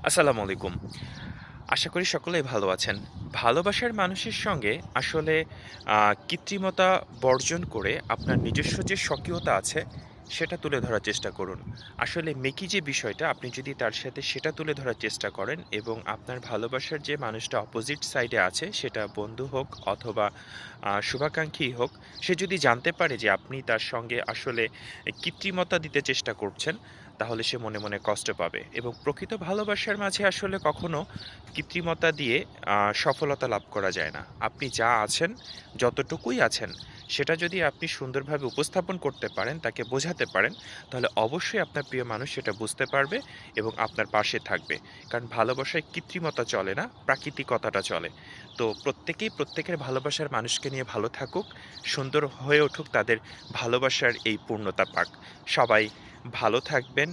আসসালামু আলাইকুম। আশা করি সকলেই ভালো আছেন। ভালোবাসার মানুষের সঙ্গে আসলে কৃত্রিমতা বর্জন করে আপনার নিজস্ব যে স্বকীয়তা আছে, সেটা তুলে ধরার চেষ্টা করুন। আসলে মেকি যে বিষয়টা, আপনি যদি তার সাথে সেটা তুলে ধরার চেষ্টা করেন এবং আপনার ভালোবাসার যে মানুষটা অপোজিট সাইডে আছে, সেটা বন্ধু হোক অথবা শুভাকাঙ্ক্ষীই হোক, সে যদি জানতে পারে যে আপনি তার সঙ্গে আসলে কৃত্রিমতা দিতে চেষ্টা করছেন, তাহলে সে মনে, মনে কষ্ট পাবে এবং প্রকৃত ভালোবাসার মাঝে আসলে কখনো কৃত্রিমতা দিয়ে সফলতা লাভ করা যায় না। আপনি যা আছেন, যতটুকুই আছেন, সেটা যদি আপনি সুন্দরভাবে উপস্থাপন করতে পারেন, তাকে বোঝাতে পারেন, তাহলে অবশ্যই আপনার প্রিয় মানুষ সেটা বুঝতে পারবে এবং আপনার পাশে থাকবে। কারণ ভালোবাসায় কৃত্রিমতা চলে না, প্রাকৃতিকতাটা চলে। তো প্রত্যেকেই প্রত্যেকের ভালোবাসার মানুষকে নিয়ে ভালো থাকুক, সুন্দর হয়ে উঠুক, তাদের ভালোবাসার এই পূর্ণতা পাক। সবাই ভালো থাকবেন,